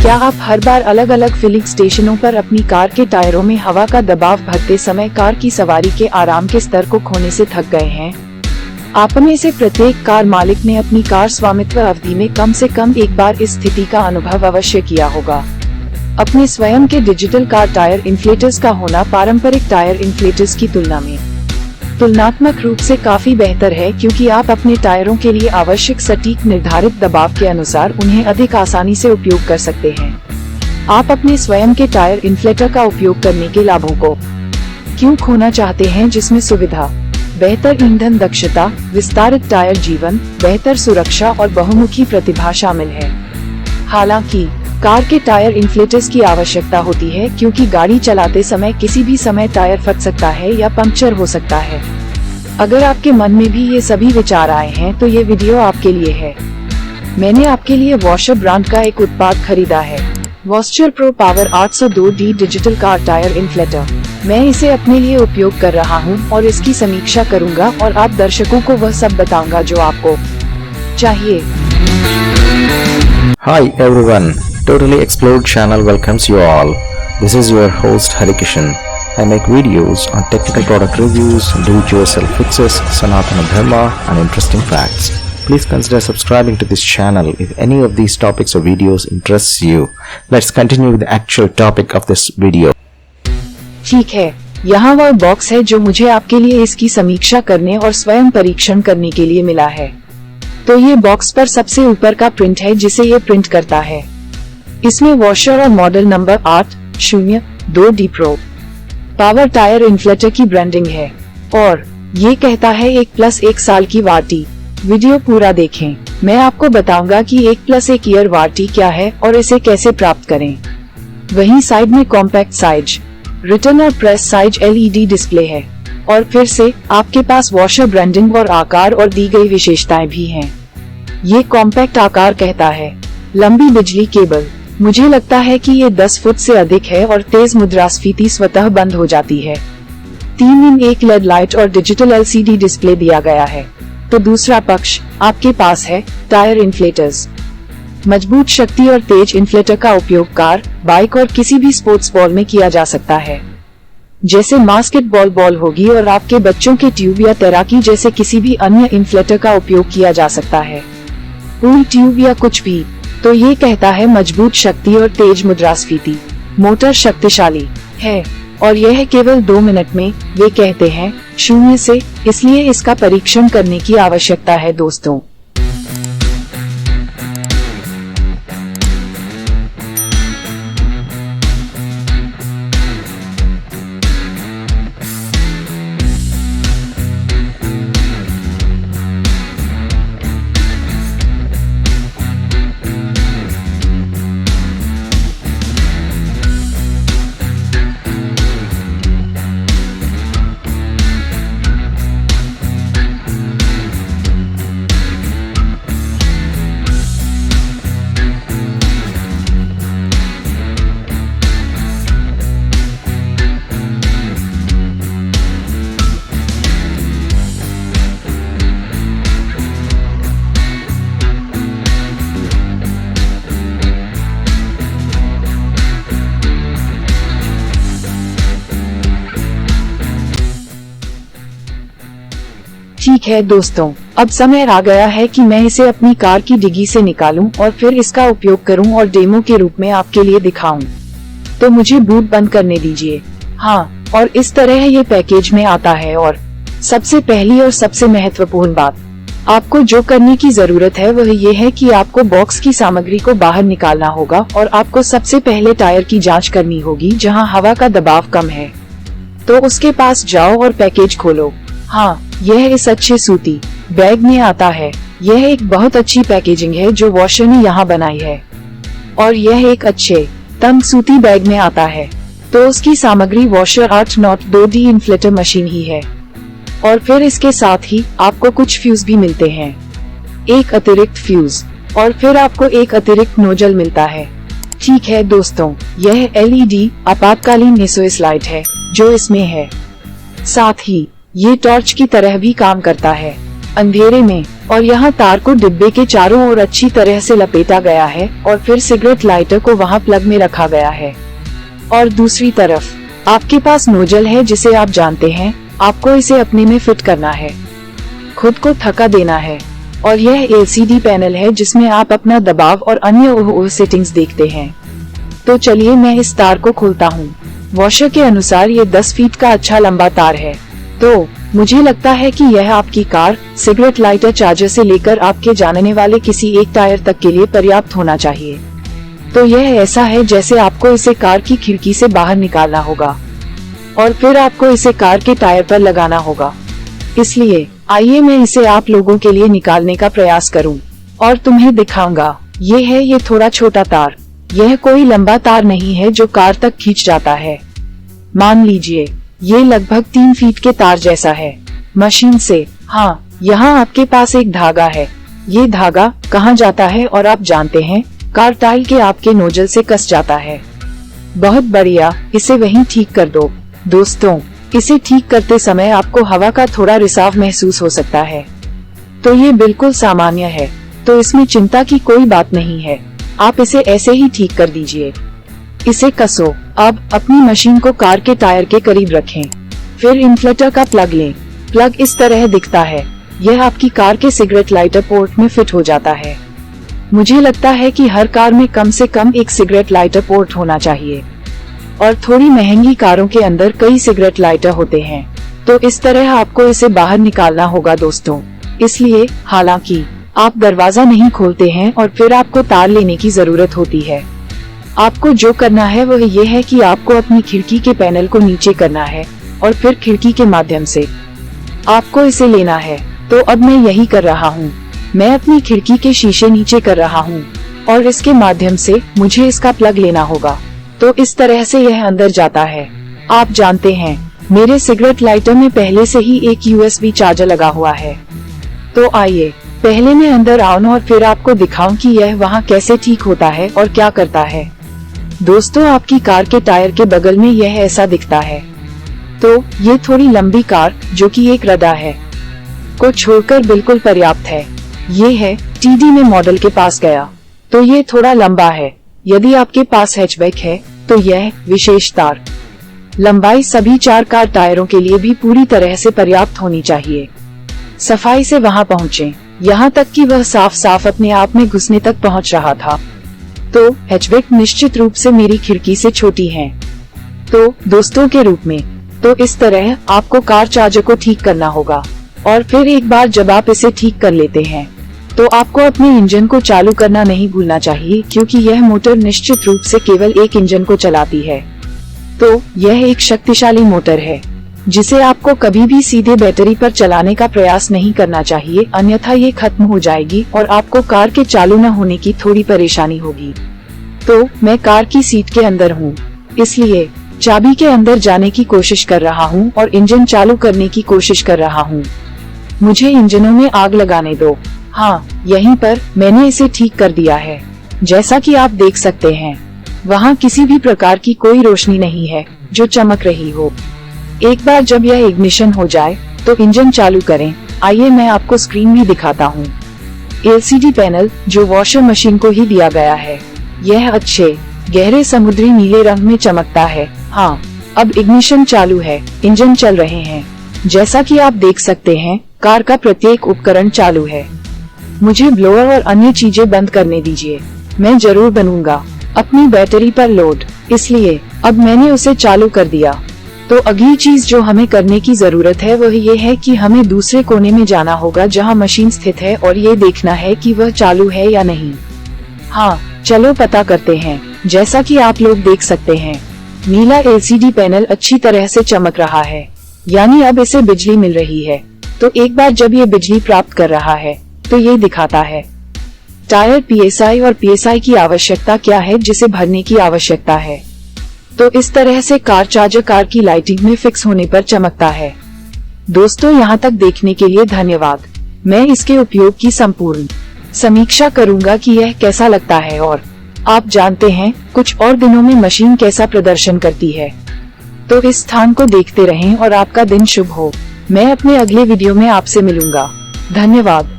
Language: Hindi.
क्या आप हर बार अलग अलग फिलिंग स्टेशनों पर अपनी कार के टायरों में हवा का दबाव भरते समय कार की सवारी के आराम के स्तर को खोने से थक गए हैं? आप में से प्रत्येक कार मालिक ने अपनी कार स्वामित्व अवधि में कम से कम एक बार इस स्थिति का अनुभव अवश्य किया होगा। अपने स्वयं के डिजिटल कार टायर इन्फ्लेटर्स का होना पारंपरिक टायर इन्फ्लेटर्स की तुलना में तुलनात्मक रूप से काफी बेहतर है, क्योंकि आप अपने टायरों के लिए आवश्यक सटीक निर्धारित दबाव के अनुसार उन्हें अधिक आसानी से उपयोग कर सकते हैं। आप अपने स्वयं के टायर इन्फ्लेटर का उपयोग करने के लाभों को क्यों खोना चाहते हैं, जिसमें सुविधा, बेहतर ईंधन दक्षता, विस्तारित टायर जीवन, बेहतर सुरक्षा और बहुमुखी प्रतिभा शामिल है। हालांकि कार के टायर इन्फ्लेटर्स की आवश्यकता होती है, क्योंकि गाड़ी चलाते समय किसी भी समय टायर फट सकता है या पंक्चर हो सकता है। अगर आपके मन में भी ये सभी विचार आए हैं तो ये वीडियो आपके लिए है। मैंने आपके लिए वॉशर ब्रांड का एक उत्पाद खरीदा है, वॉस्चर pro power 802D digital car tyre inflator. मैं इसे अपने लिए उपयोग कर रहा हूँ और इसकी समीक्षा करूँगा और आप दर्शकों को वह सब बताऊंगा जो आपको चाहिए। Hi everyone, Totally Explored channel welcomes you all. This is your host Harikishan. I make videos on technical product reviews, do-it-yourself fixes, Sanatana Dharma and interesting facts. Please consider subscribing to this channel if any of these topics or videos interests you. Let's continue with the actual topic of this video. ठीक है, यहाँ वह बॉक्स है जो मुझे आपके लिए इसकी समीक्षा करने और स्वयं परीक्षण करने के लिए मिला है। तो ये बॉक्स पर सबसे ऊपर का प्रिंट है जिसे ये प्रिंट करता है। इसमें वॉशर और model number 802D pro power tyre inflator की ब्रांडिंग है और ये कहता है 1+1 साल की वारंटी। वीडियो पूरा देखें, मैं आपको बताऊंगा कि 1+1 ईयर वारंटी क्या है और इसे कैसे प्राप्त करें। वहीं साइड में कॉम्पैक्ट साइज, रिटर्न और प्रेस साइज LED डिस्प्ले है और फिर से आपके पास वॉशर ब्रांडिंग और आकार और दी गई विशेषताएं भी हैं। ये कॉम्पैक्ट आकार कहता है लंबी बिजली केबल। मुझे लगता है कि ये 10 फुट से अधिक है और तेज मुद्रास्फीति स्वतः बंद हो जाती है। 3-in-1 LED लाइट और डिजिटल LCD डिस्प्ले दिया गया है। तो दूसरा पक्ष आपके पास है टायर इन्फ्लेटर्स। मजबूत शक्ति और तेज इन्फ्लेटर का उपयोग कार, बाइक और किसी भी स्पोर्ट्स बॉल में किया जा सकता है, जैसे बास्केटबॉल बॉल होगी, और आपके बच्चों के ट्यूब या तैराकी जैसे किसी भी अन्य इन्फ्लेटर का उपयोग किया जा सकता है, पूल ट्यूब या कुछ भी। तो ये कहता है मजबूत शक्ति और तेज मुद्रास्फीति। मोटर शक्तिशाली है और यह केवल 2 मिनट में, वे कहते हैं, 0 से, इसलिए इसका परीक्षण करने की आवश्यकता है दोस्तों। ठीक है दोस्तों, अब समय आ गया है कि मैं इसे अपनी कार की डिग्गी से निकालूं और फिर इसका उपयोग करूं और डेमो के रूप में आपके लिए दिखाऊं। तो मुझे बूट बंद करने दीजिए। हाँ, और इस तरह ये पैकेज में आता है। और सबसे पहली और सबसे महत्वपूर्ण बात, आपको जो करने की जरूरत है वह ये है कि आपको बॉक्स की सामग्री को बाहर निकालना होगा और आपको सबसे पहले टायर की जांच करनी होगी जहां हवा का दबाव कम है। तो उसके पास जाओ और पैकेज खोलो। हाँ, यह इस अच्छे सूती बैग में आता है। यह एक बहुत अच्छी पैकेजिंग है जो वॉशर ने यहाँ बनाई है और यह एक अच्छे तंग सूती बैग में आता है। तो उसकी सामग्री वॉशर 802D इन्फ्लेटर मशीन ही है और फिर इसके साथ ही आपको कुछ फ्यूज भी मिलते हैं, एक अतिरिक्त फ्यूज, और फिर आपको एक अतिरिक्त नोजल मिलता है। ठीक है दोस्तों, यह LED आपातकालीन SOS लाइट है जो इसमें है। साथ ही ये टॉर्च की तरह भी काम करता है अंधेरे में, और यहाँ तार को डिब्बे के चारों ओर अच्छी तरह से लपेटा गया है और फिर सिगरेट लाइटर को वहाँ प्लग में रखा गया है। और दूसरी तरफ आपके पास नोजल है जिसे आप जानते हैं, आपको इसे अपने में फिट करना है, खुद को थका देना है। और यह LCD पैनल है जिसमें आप अपना दबाव और अन्य सेटिंग्स देखते हैं। तो चलिए मैं इस तार को खोलता हूँ। वॉशर के अनुसार ये 10 फीट का अच्छा लंबा तार है। तो मुझे लगता है कि यह आपकी कार, सिगरेट लाइटर, चार्जर से लेकर आपके जानने वाले किसी एक टायर तक के लिए पर्याप्त होना चाहिए। तो यह ऐसा है जैसे आपको इसे कार की खिड़की से बाहर निकालना होगा और फिर आपको इसे कार के टायर पर लगाना होगा। इसलिए आइए मैं इसे आप लोगों के लिए निकालने का प्रयास करूं और तुम्हें दिखाऊंगा। ये थोड़ा छोटा तार, यह कोई लंबा तार नहीं है जो कार तक खींच जाता है। मान लीजिए ये लगभग 3 फीट के तार जैसा है मशीन से। हाँ, यहाँ आपके पास एक धागा है। ये धागा कहाँ जाता है और आप जानते हैं, कार टाइल के आपके नोजल से कस जाता है। बहुत बढ़िया, इसे वहीं ठीक कर दो। दोस्तों, इसे ठीक करते समय आपको हवा का थोड़ा रिसाव महसूस हो सकता है, तो ये बिल्कुल सामान्य है, तो इसमें चिंता की कोई बात नहीं है। आप इसे ऐसे ही ठीक कर दीजिए। इसे कसो। अब अपनी मशीन को कार के टायर के करीब रखें, फिर इन्फ्लेटर का प्लग लें। प्लग इस तरह दिखता है। यह आपकी कार के सिगरेट लाइटर पोर्ट में फिट हो जाता है। मुझे लगता है कि हर कार में कम से कम एक सिगरेट लाइटर पोर्ट होना चाहिए, और थोड़ी महंगी कारों के अंदर कई सिगरेट लाइटर होते हैं। तो इस तरह आपको इसे बाहर निकालना होगा दोस्तों। इसलिए हालांकि आप दरवाजा नहीं खोलते हैं और फिर आपको तार लेने की जरूरत होती है। आपको जो करना है वह ये है कि आपको अपनी खिड़की के पैनल को नीचे करना है और फिर खिड़की के माध्यम से आपको इसे लेना है। तो अब मैं यही कर रहा हूँ। मैं अपनी खिड़की के शीशे नीचे कर रहा हूँ और इसके माध्यम से मुझे इसका प्लग लेना होगा। तो इस तरह से यह अंदर जाता है। आप जानते हैं, मेरे सिगरेट लाइटर में पहले से ही एक USB चार्जर लगा हुआ है। तो आइए पहले मैं अंदर आऊं और फिर आपको दिखाऊं कि यह वहाँ कैसे ठीक होता है और क्या करता है। दोस्तों, आपकी कार के टायर के बगल में यह ऐसा दिखता है। तो ये थोड़ी लंबी कार, जो कि एक रदा है, को छोड़कर बिल्कुल पर्याप्त है। ये है TD में मॉडल के पास गया, तो ये थोड़ा लंबा है। यदि आपके पास हैचबैक है तो यह विशेष तार लंबाई सभी 4 कार टायरों के लिए भी पूरी तरह से पर्याप्त होनी चाहिए। सफाई से वहां पहुँचे, यहाँ तक कि वह साफ साफ अपने आप में घुसने तक पहुँच रहा था। तो हैचबैक निश्चित रूप से मेरी खिड़की से छोटी है, तो दोस्तों के रूप में। तो इस तरह आपको कार चार्जर को ठीक करना होगा, और फिर एक बार जब आप इसे ठीक कर लेते हैं तो आपको अपने इंजन को चालू करना नहीं भूलना चाहिए, क्योंकि यह मोटर निश्चित रूप से केवल एक इंजन को चलाती है। तो यह एक शक्तिशाली मोटर है जिसे आपको कभी भी सीधे बैटरी पर चलाने का प्रयास नहीं करना चाहिए, अन्यथा ये खत्म हो जाएगी और आपको कार के चालू न होने की थोड़ी परेशानी होगी। तो मैं कार की सीट के अंदर हूँ, इसलिए चाबी के अंदर जाने की कोशिश कर रहा हूँ और इंजन चालू करने की कोशिश कर रहा हूँ। मुझे इंजनों में आग लगाने दो। हाँ, यहीं पर मैंने इसे ठीक कर दिया है। जैसा कि आप देख सकते हैं, वहाँ किसी भी प्रकार की कोई रोशनी नहीं है जो चमक रही हो। एक बार जब यह इग्निशन हो जाए तो इंजन चालू करें। आइए मैं आपको स्क्रीन में दिखाता हूँ। LCD पैनल जो वॉशर मशीन को ही दिया गया है, यह अच्छे गहरे समुद्री नीले रंग में चमकता है। हाँ, अब इग्निशन चालू है, इंजन चल रहे हैं। जैसा कि आप देख सकते हैं, कार का प्रत्येक उपकरण चालू है। मुझे ब्लोअर और अन्य चीजें बंद करने दीजिए, मैं जरूर बनूंगा। अपनी बैटरी पर लोड, इसलिए अब मैंने उसे चालू कर दिया। तो अगली चीज जो हमें करने की जरूरत है वह ये है कि हमें दूसरे कोने में जाना होगा जहां मशीन स्थित है और ये देखना है कि वह चालू है या नहीं। हाँ, चलो पता करते हैं। जैसा कि आप लोग देख सकते हैं, नीला LCD पैनल अच्छी तरह से चमक रहा है, यानी अब इसे बिजली मिल रही है। तो एक बार जब ये बिजली प्राप्त कर रहा है तो ये दिखाता है टायर PSI और PSI की आवश्यकता क्या है जिसे भरने की आवश्यकता है। तो इस तरह से कार चार्जर कार की लाइटिंग में फिक्स होने पर चमकता है। दोस्तों, यहाँ तक देखने के लिए धन्यवाद। मैं इसके उपयोग की संपूर्ण समीक्षा करूंगा कि यह कैसा लगता है और आप जानते हैं कुछ और दिनों में मशीन कैसा प्रदर्शन करती है। तो इस स्थान को देखते रहें और आपका दिन शुभ हो। मैं अपने अगले वीडियो में आपसे मिलूंगा। धन्यवाद।